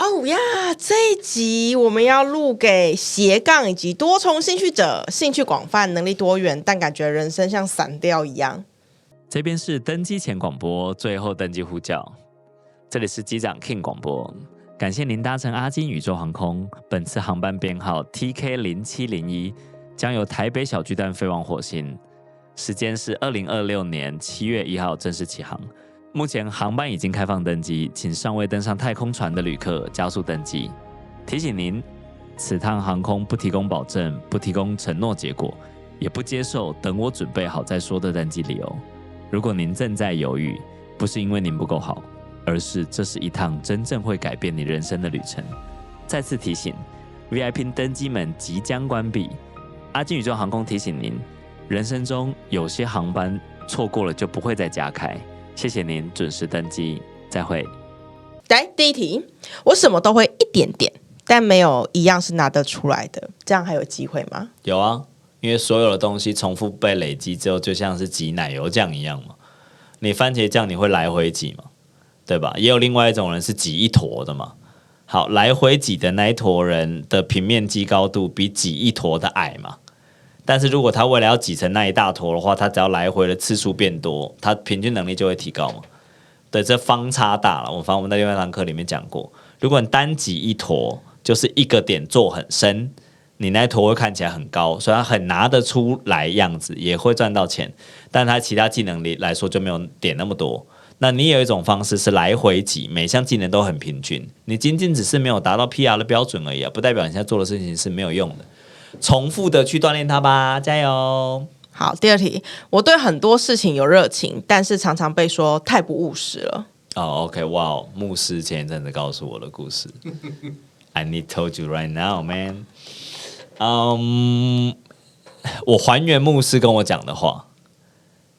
哦呀，這一集我們要錄給斜槓以及多重興趣者，興趣廣泛，能力多元，但感覺人生像散掉一樣。這邊是登機前廣播，最後登機呼叫。這裡是機長 King 廣播，感謝您搭乘阿金宇宙航空，本次航班編號 TK0701，將由台北小巨蛋飛往火星，時間是2026年7月1號正式起航。目前航班已經開放登機，請尚未登上太空船的旅客加速登機。提醒您，此趟航空不提供保證，不提供承諾結果，也不接受等我準備好再說的登機理由。如果您正在猶豫，不是因為您不夠好，而是這是一趟真正會改變你人生的旅程。再次提醒 ，VIP 登機門即將關閉。阿金宇宙航空提醒您，人生中有些航班錯過了就不會再加開。謝謝您準時登機，再會。來，第一題，我什麼都會一點點，但沒有一樣是拿得出來的，這樣還有機會嗎？有啊，因為所有的東西重複被累積之後，就像是擠奶油醬一樣嘛。你番茄醬你會來回擠嘛，對吧？也有另外一種人是擠一坨的嘛。好，來回擠的那一坨人的平面積高度比擠一坨的矮嘛。但是如果他為了要擠成那一大坨的話，他只要來回的次數變多，他平均能力就會提高嘛。對，這方差大了。反正我們在另外一堂課裡面講過，如果你單擠一坨，就是一個點做很深，你那一坨會看起來很高，所以它很拿得出來樣子，也會賺到錢。但它其他技能裡來說就沒有點那麼多。那你有一種方式是來回擠，每項技能都很平均，你僅僅只是沒有達到 PR 的標準而已啊，不代表你現在做的事情是沒有用的。重複的去鍛鍊它吧，加油！好，第二題，我對很多事情有熱情，但是常常被說太不務實了。哦 ，OK， 哇，牧師前一陣子告訴我的故事，I need told you right now, man。我還原牧師跟我講的話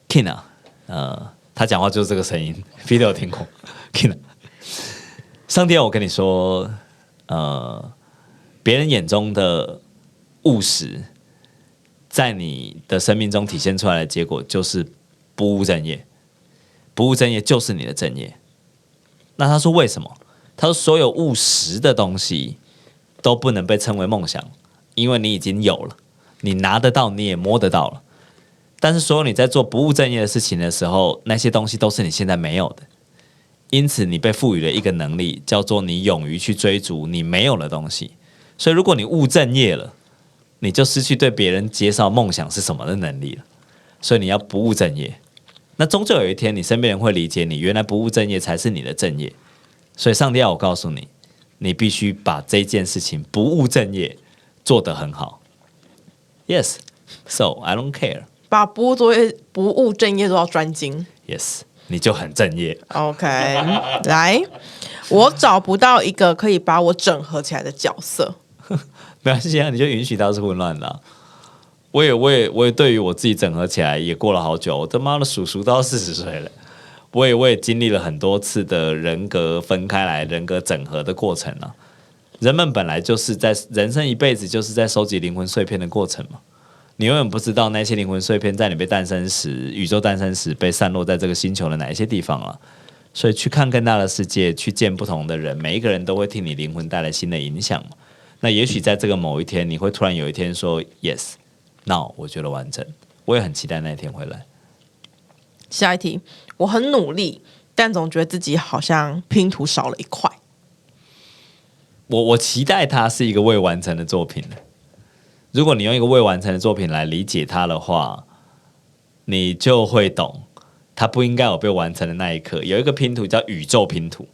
，King 啊，他講話就是這個聲音，Peter 有聽過 ，King 啊，上天，我跟你說，別人眼中的務實，在你的生命中體現出來的結果就是不務正業，不務正業就是你的正業。那他說為什麼？他說所有務實的東西都不能被稱為夢想，因為你已經有了，你拿得到，你也摸得到了。但是所有你在做不務正業的事情的時候，那些東西都是你现在沒有的，因此你被賦予了一個能力，叫做你勇於去追逐你沒有的東西。所以如果你務正業了，你就失去對別人介紹夢想是什麼的能力了，所以你要不務正業。那終究有一天，你身邊人會理解你，原來不務正業才是你的正業。所以上帝要我告訴你，你必須把這件事情不務正業做得很好。Yes, so I don't care。把不務正業做到專精。Yes， 你就很正業。OK， 來，我找不到一個可以把我整合起來的角色。沒關係啊，你就允許它是混亂的啊。我也對於我自己整合起來也過了好久，我他媽的叔叔都要40歲了。我也經歷了很多次的人格分開來、人格整合的過程啊。人們本來就是在人生一輩子就是在收集靈魂碎片的過程嘛。你永遠不知道那些靈魂碎片在你被誕生時、宇宙誕生時被散落在這個星球的哪一些地方啊。所以去看更大的世界，去見不同的人，每一個人都會替你靈魂帶來新的影響嘛。那也許在這個某一天，你會突然有一天說 Yes。Now 我覺得完整，我也很期待那一天回來。下一題，我很努力，但總覺得自己好像拼圖少了一塊。我期待它是一個未完成的作品。如果你用一個未完成的作品來理解它的話，你就會懂，它不應該有被完成的那一刻。有一個拼圖叫宇宙拼圖，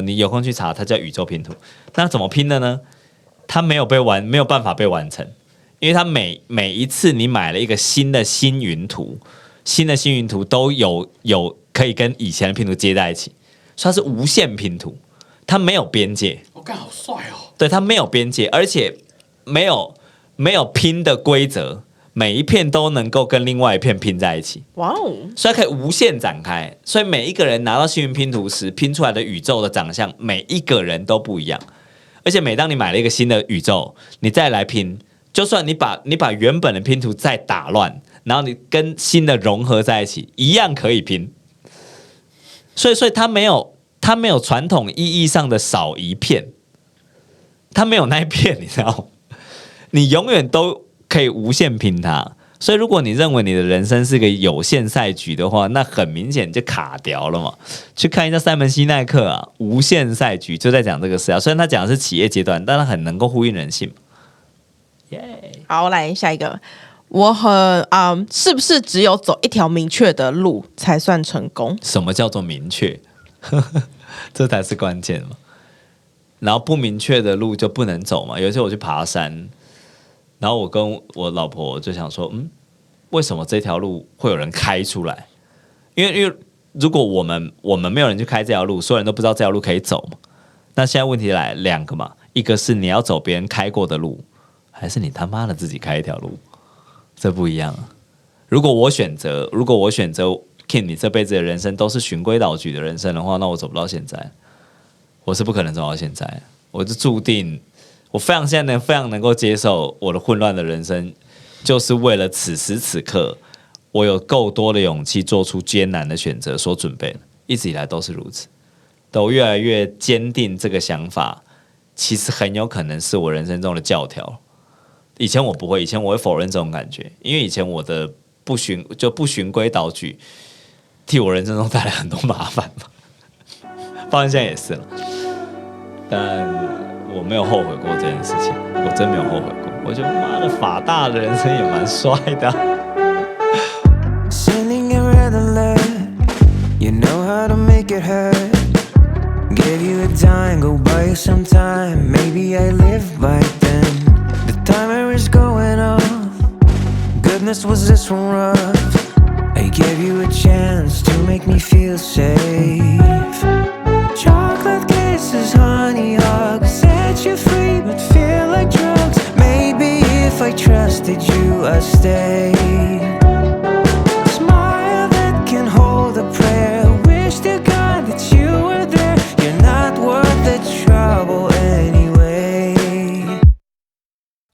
你有空去查，它叫宇宙拼圖。那怎麼拼的呢？它沒有辦法被完成。因為它每一次你買了一個新的星雲圖，新的星雲圖都有可以跟以前的拼圖接在一起，所以它是無限拼圖，它沒有邊界。我看好帥哦！對，它沒有邊界，而且沒有拼的規則，每一片都能夠跟另外一片拼在一起。哇哦！所以它可以無限展開，所以每一個人拿到星雲拼圖時，拼出來的宇宙的長相，每一個人都不一樣。而且每當你買了一個新的宇宙，你再來拼。就算你把原本的拼圖再打亂，然後你跟新的融合在一起，一樣可以拼。所以它沒有它沒有傳統意義上的少一片，它沒有那一片，你知道嗎？你永遠都可以無限拼它。所以，如果你認為你的人生是個有限賽局的話，那很明顯就卡掉了嘛。去看一下塞門西奈克啊，無限賽局就在講這個事啊。雖然他講的是企業階段，但他很能夠呼應人性。好，來下一個，我是不是只有走一條明確的路才算成功？什麼叫做明確？這才是關鍵嘛。然後不明確的路就不能走嘛。有一次我去爬山。然後我跟我老婆就想說，為什麼這條路會有人開出來？因為如果我們沒有人去開這條路，所有人都不知道這條路可以走嘛。那現在問題來兩個嘛，一個是你要走別人開過的路，還是你他媽的自己開一條路？這不一樣啊。如果我選擇 King 你這輩子的人生都是循規蹈矩的人生的話，那我走不到現在，我是不可能走到現在，我就注定。我現在非常能夠接受我的混亂的人生，就是為了此時此刻，我有夠多的勇氣做出艱難的選擇所準備的。一直以來都是如此，都越來越堅定這個想法，其實很有可能是我人生中的教條。以前我不會，以前我會否認這種感覺，因為以前我的不循規蹈矩，替我人生中帶來很多麻煩嘛。包括現在也是了，但我沒有後悔過這件事情，我真沒有後悔過。我覺得媽的法大的人生也蠻帥的。Sending a red alert, you know how to make it hurt. Gave you a dime, go buy you some time. Maybe I live by then. The timer is going off. Goodness, was this one rough? I gave you a chance to make me feel safe. Chocolate kisses, honey hugs, set you free but feel like drugs. Maybe if I trusted you, I'd stay. Smile that can hold a prayer. Wish to God that you were there. You're not worth the trouble anyway.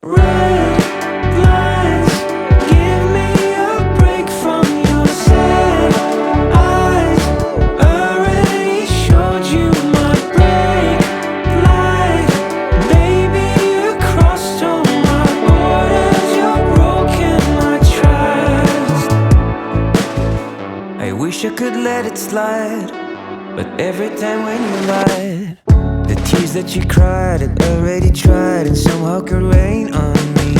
Red lines, give me a break from your sad eyes. Already showed you my break light. Baby, you crossed all my borders. You're broken my trust. I wish I could let it slide, but every time when you lied, the tears that you cried had already tried and somehow could rain on me.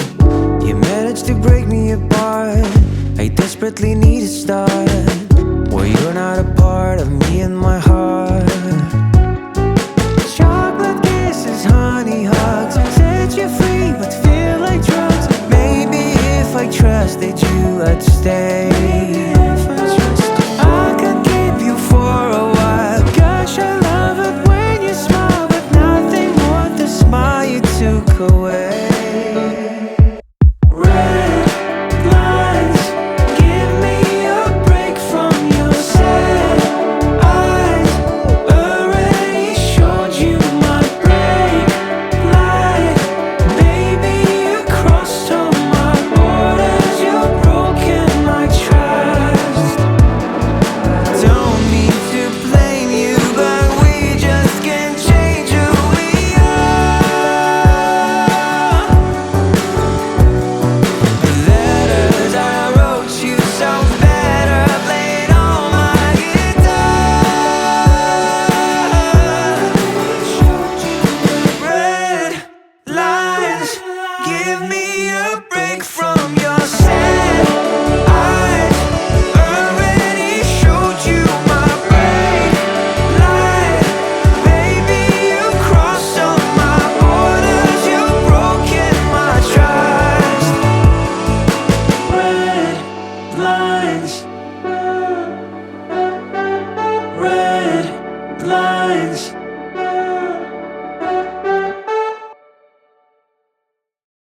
You managed to break me apart. I desperately need a start. Well, you're not a part of me and my heart.